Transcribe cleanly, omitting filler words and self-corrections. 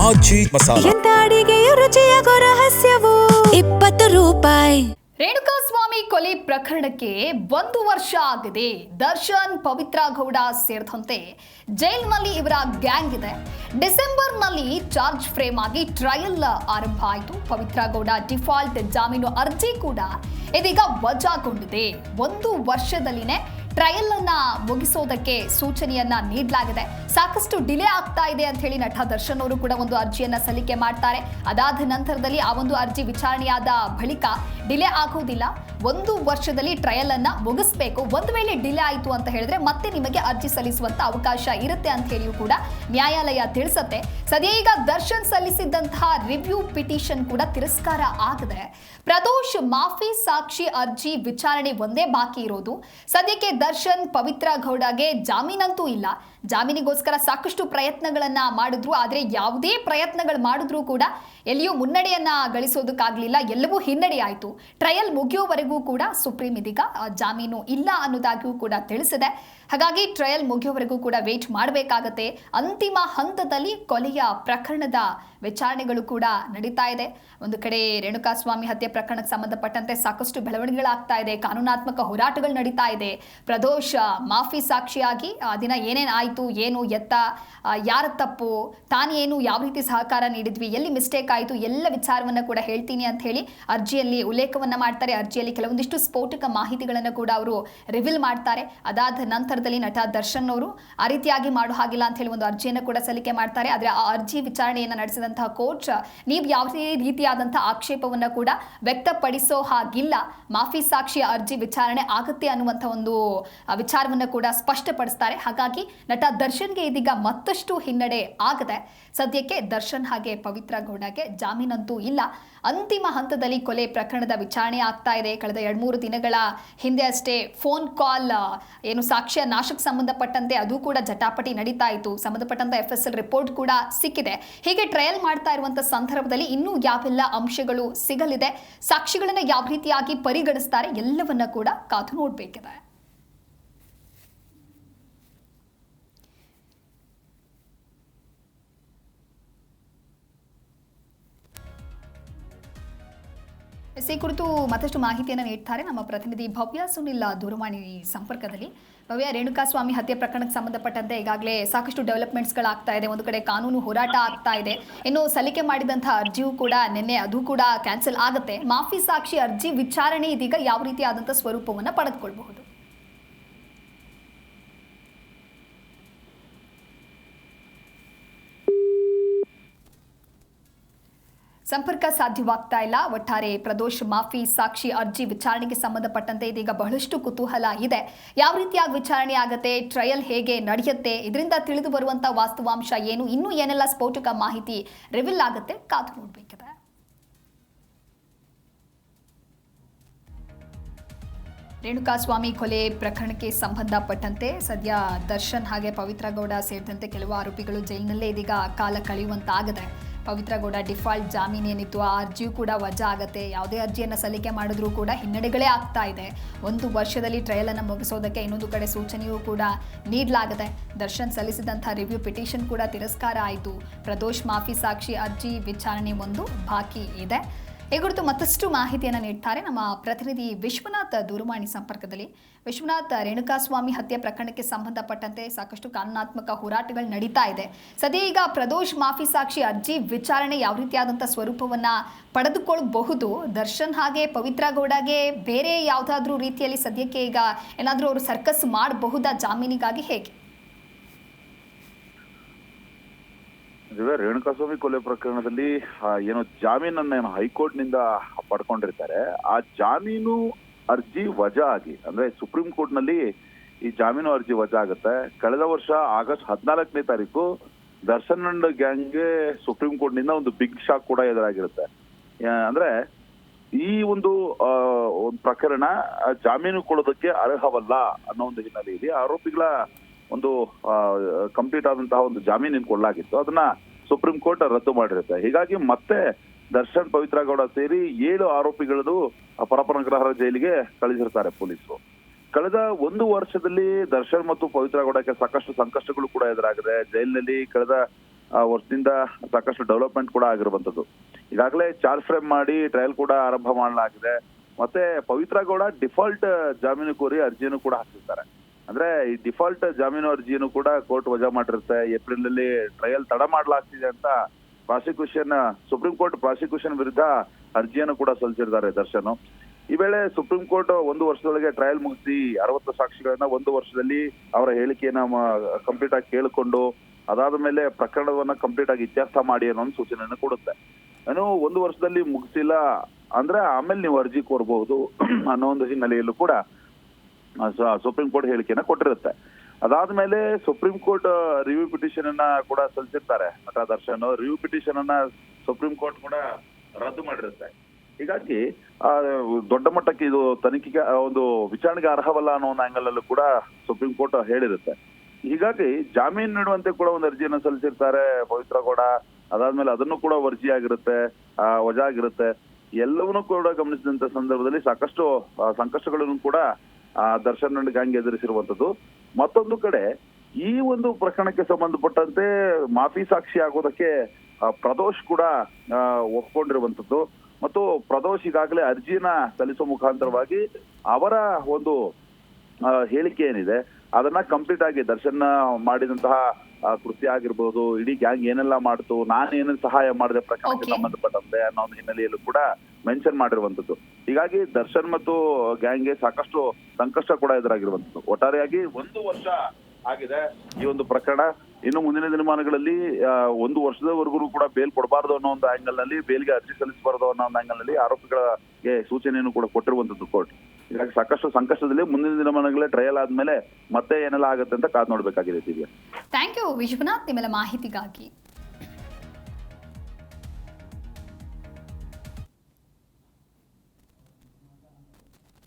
ಆಜಿ ಮಸಾಲ. ಎಂತ ಅಡಿಗೆಯ ರುಚಿಯಾಗೋ ರಹಸ್ಯವು 20 ರೂಪಾಯಿ. ರೇಣುಕಾಸ್ವಾಮಿ ಕೊಲೆ ಪ್ರಕರಣಕ್ಕೆ 1 ವರ್ಷ ಆಗಿದೆ. ದರ್ಶನ್, ಪವಿತ್ರ ಗೌಡ ಸೇರಿದಂತೆ ಜೈಲಿನಲ್ಲಿ ಇವರ ಗ್ಯಾಂಗ್ ಇದೆ. ಡಿಸೆಂಬರ್ನಲ್ಲಿ ಚಾರ್ಜ್ ಫ್ರೇಮ್ ಆಗಿ ಟ್ರಯಲ್ ಆರಂಭ ಆಯಿತು. ಪವಿತ್ರ ಗೌಡ ಡಿಫಾಲ್ಟ್ ಜಾಮೀನು ಅರ್ಜಿ ಕೂಡ ಇದೀಗ ವಜಾಗೊಂಡಿದೆ. 1 ವರ್ಷದಲ್ಲಿನೇ ಟ್ರಯಲ್ ಅನ್ನ ಮುಗಿಸೋದಕ್ಕೆ ಸೂಚನೆಯನ್ನ ನೀಡಲಾಗಿದೆ. ಸಾಕಷ್ಟು ಡಿಲೇ ಆಗ್ತಾ ಇದೆ ಅಂತ ಹೇಳಿ ನಟ ದರ್ಶನ್ ಅವರು ಕೂಡ ಒಂದು ಅರ್ಜಿಯನ್ನ ಸಲ್ಲಿಕೆ ಮಾಡ್ತಾರೆ. ಅದಾದ ನಂತರದಲ್ಲಿ ಆ ಒಂದು ಅರ್ಜಿ ವಿಚಾರಣೆಯಾದ ಬಳಿಕ ಡಿಲೇ ಆಗೋದಿಲ್ಲ. 1 ವರ್ಷದಲ್ಲಿ ಟ್ರಯಲ್ ಅನ್ನ ಮುಗಿಸ್ಬೇಕು. ಒಂದು ವೇಳೆ ಡಿಲೇ ಆಯಿತು ಅಂತ ಹೇಳಿದ್ರೆ ಮತ್ತೆ ನಿಮಗೆ ಅರ್ಜಿ ಸಲ್ಲಿಸುವಂತ ಅವಕಾಶ ಇರುತ್ತೆ ಅಂತ ಹೇಳಿಯೂ ಕೂಡ ನ್ಯಾಯಾಲಯ ತಿಳಿಸುತ್ತೆ. ಸದ್ಯ ಈಗ ದರ್ಶನ್ ಸಲ್ಲಿಸಿದ್ದಂತಹ ರಿವ್ಯೂ ಪಿಟಿಷನ್ ಕೂಡ ತಿರಸ್ಕಾರ ಆಗಿದೆ. ಪ್ರದೋಷ್ ಮಾಫಿ ಸಾಕ್ಷಿ ಅರ್ಜಿ ವಿಚಾರಣೆ ಒಂದೇ ಬಾಕಿ ಇರೋದು. ಸದ್ಯಕ್ಕೆ ದರ್ಶನ್, ಪವಿತ್ರ ಗೌಡಗೆ ಜಾಮೀನಂತೂ ಇಲ್ಲ. ಜಾಮೀನಿಗೋಸ್ಕರ ಸಾಕಷ್ಟು ಪ್ರಯತ್ನಗಳನ್ನ ಮಾಡಿದ್ರು. ಆದರೆ ಯಾವುದೇ ಪ್ರಯತ್ನಗಳು ಮಾಡಿದ್ರೂ ಕೂಡ ಎಲ್ಲಿಯೂ ಮುನ್ನಡೆಯನ್ನ ಗಳಿಸೋದಕ್ಕಾಗಲಿಲ್ಲ. ಎಲ್ಲವೂ ಹಿನ್ನಡೆ ಆಯಿತು. ಟ್ರಯಲ್ ಮುಗಿಯೋವರೆಗೂ ಕೂಡ ಸುಪ್ರೀಂ ಇದೀಗ ಜಾಮೀನು ಇಲ್ಲ ಅನ್ನೋದಾಗಿಯೂ ಕೂಡ ತಿಳಿಸಿದೆ. ಹಾಗಾಗಿ ಟ್ರಯಲ್ ಮುಗಿಯೋವರೆಗೂ ಕೂಡ ವೇಟ್ ಮಾಡಬೇಕಾಗತ್ತೆ. ಅಂತಿಮ ಹಂತದಲ್ಲಿ ಕೊಲೆಯ ಪ್ರಕರಣದ ವಿಚಾರಣೆಗಳು ಕೂಡ ನಡೀತಾ ಇದೆ. ಒಂದು ಕಡೆ ರೇಣುಕಾಸ್ವಾಮಿ ಹತ್ಯೆ ಪ್ರಕರಣಕ್ಕೆ ಸಂಬಂಧಪಟ್ಟಂತೆ ಸಾಕಷ್ಟು ಬೆಳವಣಿಗೆಗಳಾಗ್ತಾ ಇದೆ. ಕಾನೂನಾತ್ಮಕ ಹೋರಾಟಗಳು ನಡೀತಾ ಇದೆ. ಪ್ರದೋಷ್ ಮಾಫಿ ಸಾಕ್ಷಿಯಾಗಿ ಆ ದಿನ ಏನೇನು ಆಯಿತು, ಏನು ಎತ್ತ, ಯಾರ ತಪ್ಪು, ತಾನೇನು ಯಾವ ರೀತಿ ಸಹಕಾರ ನೀಡಿದ್ವಿ, ಎಲ್ಲಿ ಮಿಸ್ಟೇಕ್ ಆಯಿತು, ಎಲ್ಲ ವಿಚಾರವನ್ನು ಕೂಡ ಹೇಳ್ತೀನಿ ಅಂತ ಹೇಳಿ ಅರ್ಜಿಯಲ್ಲಿ ಉಲ್ಲೇಖವನ್ನ ಮಾಡ್ತಾರೆ. ಅರ್ಜಿಯಲ್ಲಿ ಕೆಲವೊಂದಿಷ್ಟು ಸ್ಫೋಟಕ ಮಾಹಿತಿಗಳನ್ನು ಕೂಡ ಅವರು ರಿವೀಲ್ ಮಾಡ್ತಾರೆ. ಅದಾದ ನಂತರದಲ್ಲಿ ನಟ ದರ್ಶನ್ ಅವರು ಆ ರೀತಿಯಾಗಿ ಮಾಡೋ ಹಾಗಿಲ್ಲ ಅಂತ ಹೇಳಿ ಒಂದು ಅರ್ಜಿಯನ್ನು ಕೂಡ ಸಲ್ಲಿಕೆ ಮಾಡ್ತಾರೆ. ಆದರೆ ಆ ಅರ್ಜಿ ವಿಚಾರಣೆಯನ್ನು ನಡೆಸಿದಂತಹ ಕೋರ್ಟ್ ನೀವು ಯಾವುದೇ ರೀತಿಯಾದಂತಹ ಆಕ್ಷೇಪವನ್ನು ಕೂಡ ವ್ಯಕ್ತಪಡಿಸೋ ಹಾಗಿಲ್ಲ, ಮಾಫಿ ಸಾಕ್ಷಿಯ ಅರ್ಜಿ ವಿಚಾರಣೆ ಆಗುತ್ತೆ ಅನ್ನುವಂಥ ಒಂದು ವಿಚಾರವನ್ನು ಕೂಡ ಸ್ಪಷ್ಟಪಡಿಸ್ತಾರೆ. ಹಾಗಾಗಿ ನಟ ದರ್ಶನ್ಗೆ ಇದೀಗ ಮತ್ತಷ್ಟು ಹಿನ್ನಡೆ ಆಗದೆ. ಸದ್ಯಕ್ಕೆ ದರ್ಶನ್ ಹಾಗೆ ಪವಿತ್ರ ಗೌಡಗೆ ಜಾಮೀನಂತೂ ಇಲ್ಲ. ಅಂತಿಮ ಹಂತದಲ್ಲಿ ಕೊಲೆ ಪ್ರಕರಣದ ವಿಚಾರಣೆ ಆಗ್ತಾ ಇದೆ. ಕಳೆದ 2-3 ದಿನಗಳ ಹಿಂದೆ ಅಷ್ಟೇ ಫೋನ್ ಕಾಲ್ ಏನು ಸಾಕ್ಷ್ಯ ನಾಶಕ್ಕೆ ಸಂಬಂಧಪಟ್ಟಂತೆ ಅದು ಕೂಡ ಜಟಾಪಟಿ ನಡೀತಾ ಇತ್ತು. ಸಂಬಂಧಪಟ್ಟಂತ FSL ರಿಪೋರ್ಟ್ ಕೂಡ ಸಿಕ್ಕಿದೆ. ಹೀಗೆ ಟ್ರಯಲ್ ಮಾಡ್ತಾ ಇರುವಂತ ಸಂದರ್ಭದಲ್ಲಿ ಇನ್ನೂ ಯಾವೆಲ್ಲ ಅಂಶಗಳು ಸಿಗಲಿದೆ, ಸಾಕ್ಷಿಗಳನ್ನ ಯಾವ ರೀತಿಯಾಗಿ ಪರಿಗಣಿಸ್ತಾರೆ, ಎಲ್ಲವನ್ನ ಕೂಡ ಕಾದು ನೋಡಬೇಕಿದೆ. ಈ ಕುರಿತು ಮತ್ತಷ್ಟು ಮಾಹಿತಿಯನ್ನು ನೀಡ್ತಾರೆ ನಮ್ಮ ಪ್ರತಿನಿಧಿ ಭವ್ಯ ಸುನಿಲ್ ದೂರವಾಣಿ ಸಂಪರ್ಕದಲ್ಲಿ. ಭವ್ಯ, ರೇಣುಕಾಸ್ವಾಮಿ ಹತ್ಯೆ ಪ್ರಕರಣಕ್ಕೆ ಸಂಬಂಧಪಟ್ಟಂತೆ ಈಗಾಗಲೇ ಸಾಕಷ್ಟು ಡೆವಲಪ್ಮೆಂಟ್ಸ್ಗಳಾಗ್ತಾ ಇದೆ. ಒಂದು ಕಡೆ ಕಾನೂನು ಹೋರಾಟ ಆಗ್ತಾ ಇದೆ. ಇನ್ನು ಸಲ್ಲಿಕೆ ಮಾಡಿದಂತಹ ಅರ್ಜಿಯೂ ಕೂಡ ನಿನ್ನೆ ಅದು ಕೂಡ ಕ್ಯಾನ್ಸಲ್ ಆಗುತ್ತೆ. ಮಾಫಿ ಸಾಕ್ಷಿ ಅರ್ಜಿ ವಿಚಾರಣೆ ಇದೀಗ ಯಾವ ರೀತಿಯಾದಂತಹ ಸ್ವರೂಪವನ್ನು ಪಡೆದುಕೊಳ್ಳಬಹುದು? ಸಂಪರ್ಕ ಸಾಧ್ಯವಾಗ್ತಾ ಇಲ್ಲ. ಒಟ್ಟಾರೆ ಪ್ರದೋಷ್ ಮಾಫಿ ಸಾಕ್ಷಿ ಅರ್ಜಿ ವಿಚಾರಣೆಗೆ ಸಂಬಂಧಪಟ್ಟಂತೆ ಇದೀಗ ಬಹಳಷ್ಟು ಕುತೂಹಲ ಇದೆ. ಯಾವ ರೀತಿಯಾಗಿ ವಿಚಾರಣೆ ಆಗುತ್ತೆ, ಟ್ರಯಲ್ ಹೇಗೆ ನಡೆಯುತ್ತೆ, ಇದರಿಂದ ತಿಳಿದು ಬರುವಂತ ವಾಸ್ತವಾಂಶ ಏನು, ಇನ್ನೂ ಏನೆಲ್ಲ ಸ್ಫೋಟಕ ಮಾಹಿತಿ ರಿವೀಲ್ ಆಗುತ್ತೆ, ಕಾದು ನೋಡಬೇಕಿದೆ. ರೇಣುಕಾಸ್ವಾಮಿ ಕೊಲೆ ಪ್ರಕರಣಕ್ಕೆ ಸಂಬಂಧಪಟ್ಟಂತೆ ಸದ್ಯ ದರ್ಶನ್ ಹಾಗೆ ಪವಿತ್ರ ಗೌಡ ಸೇರಿದಂತೆ ಕೆಲವು ಆರೋಪಿಗಳು ಜೈಲಿನಲ್ಲೇ ಇದೀಗ ಕಾಲ ಕಳೆಯುವಂತಾಗಿದೆ. ಪವಿತ್ರ ಗೌಡ ಡಿಫಾಲ್ಟ್ ಜಾಮೀನು ಏನಿತ್ತು ಆ ಅರ್ಜಿಯೂ ಕೂಡ ವಜಾ ಆಗುತ್ತೆ. ಯಾವುದೇ ಅರ್ಜಿಯನ್ನು ಸಲ್ಲಿಕೆ ಮಾಡಿದ್ರೂ ಕೂಡ ಹಿನ್ನಡೆಗಳೇ ಆಗ್ತಾ ಇದೆ. 1 ವರ್ಷದಲ್ಲಿ ಟ್ರಯಲ್ ಅನ್ನು ಮುಗಿಸೋದಕ್ಕೆ ಇನ್ನೊಂದು ಕಡೆ ಸೂಚನೆಯೂ ಕೂಡ ನೀಡಲಾಗಿದೆ. ದರ್ಶನ್ ಸಲ್ಲಿಸಿದಂಥ ರಿವ್ಯೂ ಪಿಟಿಷನ್ ಕೂಡ ತಿರಸ್ಕಾರ ಆಯಿತು. ಪ್ರದೋಷ್ ಮಾಫಿ ಸಾಕ್ಷಿ ಅರ್ಜಿ ವಿಚಾರಣೆ ಒಂದು ಬಾಕಿ ಇದೆ. ಈ ಕುರಿತು ಮತ್ತಷ್ಟು ಮಾಹಿತಿಯನ್ನು ನೀಡ್ತಾರೆ ನಮ್ಮ ಪ್ರತಿನಿಧಿ ವಿಶ್ವನಾಥ್ ದೂರವಾಣಿ ಸಂಪರ್ಕದಲ್ಲಿ. ವಿಶ್ವನಾಥ್, ರೇಣುಕಾಸ್ವಾಮಿ ಹತ್ಯೆ ಪ್ರಕರಣಕ್ಕೆ ಸಂಬಂಧಪಟ್ಟಂತೆ ಸಾಕಷ್ಟು ಕಾನೂನಾತ್ಮಕ ಹೋರಾಟಗಳು ನಡೀತಾ ಇದೆ. ಸದ್ಯ ಈಗ ಪ್ರದೋಷ್ ಮಾಫಿ ಸಾಕ್ಷಿ ಅರ್ಜಿ ವಿಚಾರಣೆ ಯಾವ ರೀತಿಯಾದಂಥ ಸ್ವರೂಪವನ್ನು ಪಡೆದುಕೊಳ್ಳಬಹುದು? ದರ್ಶನ್ ಹಾಗೆ ಪವಿತ್ರ ಗೌಡಗೆ ಬೇರೆ ಯಾವುದಾದ್ರೂ ರೀತಿಯಲ್ಲಿ ಸದ್ಯಕ್ಕೆ ಈಗ ಏನಾದರೂ ಅವರು ಸರ್ಕಸ್ ಮಾಡಬಹುದಾ ಜಾಮೀನಿಗಾಗಿ, ಹೇಗೆ? ರೇಣುಕಾಸ್ವಾಮಿ ಕೊಲೆ ಪ್ರಕರಣದಲ್ಲಿ ಏನು ಜಾಮೀನನ್ನ ಏನು ಹೈಕೋರ್ಟ್ ನಿಂದ ಪಡ್ಕೊಂಡಿರ್ತಾರೆ, ಆ ಜಾಮೀನು ಅರ್ಜಿ ವಜಾ ಆಗಿ, ಅಂದ್ರೆ ಸುಪ್ರೀಂ ಕೋರ್ಟ್ ನಲ್ಲಿ ಈ ಜಾಮೀನು ಅರ್ಜಿ ವಜಾ ಆಗುತ್ತೆ. ಕಳೆದ ವರ್ಷ ಆಗಸ್ಟ್ 14ನೇ ತಾರೀಕು ದರ್ಶನ್ ಅಂಡ್ ಗ್ಯಾಂಗ್ಗೆ ಸುಪ್ರೀಂ ಕೋರ್ಟ್ ನಿಂದ ಒಂದು ಬಿಗ್ ಶಾಕ್ ಕೂಡ ಎದುರಾಗಿರುತ್ತೆ. ಅಂದ್ರೆ ಈ ಒಂದು ಪ್ರಕರಣ ಜಾಮೀನು ಕೊಡೋದಕ್ಕೆ ಅರ್ಹವಲ್ಲ ಅನ್ನೋ ಒಂದು ಹಿನ್ನೆಲೆಯಲ್ಲಿ ಆರೋಪಿಗಳ ಒಂದು ಕಂಪ್ಲೀಟ್ ಆದಂತಹ ಒಂದು ಜಾಮೀನು ಕೊಡಲಾಗಿತ್ತು. ಅದನ್ನ ಸುಪ್ರೀಂ ಕೋರ್ಟ್ ರದ್ದು ಮಾಡಿರುತ್ತೆ. ಹೀಗಾಗಿ ಮತ್ತೆ ದರ್ಶನ್, ಪವಿತ್ರ ಗೌಡ ಸೇರಿ 7 ಆರೋಪಿಗಳದು ಪರಪ್ಪನಗ್ರಹಾರ ಜೈಲಿಗೆ ಕಳಿಸಿರ್ತಾರೆ ಪೊಲೀಸರು. ಕಳೆದ 1 ವರ್ಷದಲ್ಲಿ ದರ್ಶನ್ ಮತ್ತು ಪವಿತ್ರ ಗೌಡಕ್ಕೆ ಸಾಕಷ್ಟು ಸಂಕಷ್ಟಗಳು ಕೂಡ ಎದುರಾಗಿದೆ. ಜೈಲಿನಲ್ಲಿ ಕಳೆದ ವರ್ಷದಿಂದ ಸಾಕಷ್ಟು ಡೆವಲಪ್ಮೆಂಟ್ ಕೂಡ ಆಗಿರುವಂತದ್ದು. ಈಗಾಗಲೇ ಚಾರ್ಜ್ ಫ್ರೇಮ್ ಮಾಡಿ ಟ್ರಯಲ್ ಕೂಡ ಆರಂಭ ಮಾಡಲಾಗಿದೆ. ಮತ್ತೆ ಪವಿತ್ರ ಗೌಡ ಡಿಫಾಲ್ಟ್ ಜಾಮೀನು ಕೋರಿ ಅರ್ಜಿಯನ್ನು ಕೂಡ ಹಾಕಿರ್ತಾರೆ. ಅಂದ್ರೆ ಈ ಡಿಫಾಲ್ಟ್ ಜಾಮೀನು ಅರ್ಜಿಯನ್ನು ಕೂಡ ಕೋರ್ಟ್ ವಜಾ ಮಾಡಿರುತ್ತೆ. ಏಪ್ರಿಲ್ ಅಲ್ಲಿ ಟ್ರಯಲ್ ತಡ ಮಾಡಲಾಗ್ತಿದೆ ಅಂತ ಸುಪ್ರೀಂ ಕೋರ್ಟ್ ಪ್ರಾಸಿಕ್ಯೂಷನ್ ವಿರುದ್ಧ ಅರ್ಜಿಯನ್ನು ಕೂಡ ಸಲ್ಲಿಸಿದ್ದಾರೆ ದರ್ಶನ್. ಈ ವೇಳೆ ಸುಪ್ರೀಂ ಕೋರ್ಟ್ 1 ವರ್ಷದೊಳಗೆ ಟ್ರಯಲ್ ಮುಗಿಸಿ 60 ಸಾಕ್ಷಿಗಳನ್ನ 1 ವರ್ಷದಲ್ಲಿ ಅವರ ಹೇಳಿಕೆಯನ್ನ ಕಂಪ್ಲೀಟ್ ಆಗಿ ಕೇಳಿಕೊಂಡು ಅದಾದ ಮೇಲೆ ಪ್ರಕರಣವನ್ನ ಕಂಪ್ಲೀಟ್ ಆಗಿ ಇತ್ಯರ್ಥ ಮಾಡಿ ಅನ್ನೋ ಒಂದು ಸೂಚನೆಯನ್ನು ಕೊಡುತ್ತೆ. ನಾನು 1 ವರ್ಷದಲ್ಲಿ ಮುಗಿಸಿಲ್ಲ ಅಂದ್ರೆ ಆಮೇಲೆ ನೀವು ಅರ್ಜಿ ಕೋರಬಹುದು ಅನ್ನೋ ಒಂದು ಹಿನ್ನೆಲೆಯಲ್ಲೂ ಕೂಡ ಸುಪ್ರೀಂ ಕೋರ್ಟ್ ಹೇಳಿಕೆಯನ್ನ ಕೊಟ್ಟಿರುತ್ತೆ. ಅದಾದ್ಮೇಲೆ ಸುಪ್ರೀಂ ಕೋರ್ಟ್ ರಿವ್ಯೂ ಪಿಟಿಷನ್ ಅನ್ನ ಕೂಡ ಸಲ್ಲಿಸಿರ್ತಾರೆ ನಟ ದರ್ಶನ್. ರಿವ್ಯೂ ಪಿಟಿಷನ್ ಅನ್ನ ಸುಪ್ರೀಂ ಕೋರ್ಟ್ ಕೂಡ ರದ್ದು ಮಾಡಿರುತ್ತೆ. ಹೀಗಾಗಿ ದೊಡ್ಡ ಮಟ್ಟಕ್ಕೆ ಇದು ತನಿಖೆಗೆ ಒಂದು ವಿಚಾರಣೆಗೆ ಅರ್ಹವಲ್ಲ ಅನ್ನೋ ಒಂದು ಆಂಗಲ್ ಅಲ್ಲೂ ಕೂಡ ಸುಪ್ರೀಂ ಕೋರ್ಟ್ ಹೇಳಿರುತ್ತೆ. ಹೀಗಾಗಿ ಜಾಮೀನು ನೀಡುವಂತೆ ಕೂಡ ಒಂದು ಅರ್ಜಿಯನ್ನು ಸಲ್ಲಿಸಿರ್ತಾರೆ ಪವಿತ್ರ ಗೌಡ. ಅದಾದ್ಮೇಲೆ ಅದನ್ನು ಕೂಡ ವಜಾ ಆಗಿರುತ್ತೆ. ಎಲ್ಲವನ್ನೂ ಕೂಡ ಗಮನಿಸಿದಂತ ಸಂದರ್ಭದಲ್ಲಿ ಸಾಕಷ್ಟು ಸಂಕಷ್ಟಗಳನ್ನು ಕೂಡ ದರ್ಶನ್ ಗ್ಯಾಂಗ್ ಎದುರಿಸಿರುವಂತದ್ದು. ಮತ್ತೊಂದು ಕಡೆ ಈ ಒಂದು ಪ್ರಕರಣಕ್ಕೆ ಸಂಬಂಧಪಟ್ಟಂತೆ ಮಾಫಿ ಸಾಕ್ಷಿ ಆಗೋದಕ್ಕೆ ಪ್ರದೋಷ್ ಕೂಡ ಒಪ್ಕೊಂಡಿರುವಂತದ್ದು. ಮತ್ತು ಪ್ರದೋಷ್ ಈಗಾಗಲೇ ಅರ್ಜಿಯನ್ನ ಸಲ್ಲಿಸುವ ಮುಖಾಂತರವಾಗಿ ಅವರ ಒಂದು ಹೇಳಿಕೆ ಏನಿದೆ ಅದನ್ನ ಕಂಪ್ಲೀಟ್ ಆಗಿ ದರ್ಶನ್ ಮಾಡಿದಂತಹ ಕೃತ್ಯ ಆಗಿರ್ಬೋದು, ಇಡೀ ಗ್ಯಾಂಗ್ ಏನೆಲ್ಲ ಮಾಡ್ತು, ನಾನೇನೇನು ಸಹಾಯ ಮಾಡಿದೆ ಪ್ರಕರಣಕ್ಕೆ ಸಂಬಂಧಪಟ್ಟಂತೆ ಅನ್ನೋ ಒಂದು ಹಿನ್ನೆಲೆಯಲ್ಲೂ ಕೂಡ ಮೆನ್ಷನ್ ಮಾಡಿರುವಂತದ್ದು. ಹೀಗಾಗಿ ದರ್ಶನ್ ಮತ್ತು ಗ್ಯಾಂಗ್ಗೆ ಸಾಕಷ್ಟು ಸಂಕಷ್ಟ ಕೂಡ ಎದುರಾಗಿರುವಂತದ್ದು. ಒಟ್ಟಾರೆಯಾಗಿ 1 ವರ್ಷ ಆಗಿದೆ ಈ ಒಂದು ಪ್ರಕರಣ. ಇನ್ನು ಮುಂದಿನ ದಿನಮಾನಗಳಲ್ಲಿ 1 ವರ್ಷದವರೆಗೂ ಕೂಡ ಬೇಲ್ ಕೊಡಬಾರದು ಅನ್ನೋ ಒಂದು ಆಂಗಲ್ ನಲ್ಲಿ, ಬೇಲ್ಗೆ ಅರ್ಜಿ ಸಲ್ಲಿಸಬಾರದು ಅನ್ನೋ ಒಂದು ಆಂಗಲ್ ನಲ್ಲಿ ಆರೋಪಿಗಳಿಗೆ ಸೂಚನೆಯನ್ನು ಕೂಡ ಕೊಟ್ಟಿರುವಂತದ್ದು ಕೋರ್ಟ್. ಹೀಗಾಗಿ ಸಾಕಷ್ಟು ಸಂಕಷ್ಟದಲ್ಲಿ ಮುಂದಿನ ದಿನಮಾನಗಳೇ ಟ್ರಯಲ್ ಆದ್ಮೇಲೆ ಮತ್ತೆ ಏನೆಲ್ಲ ಆಗುತ್ತೆ ಅಂತ ಕಾದ್ ನೋಡ್ಬೇಕಾಗಿದೆ. ಥ್ಯಾಂಕ್ ಯು ವಿಶ್ವನಾಥ್, ನಿಮ್ಮೆಲ್ಲ ಮಾಹಿತಿಗಾಗಿ.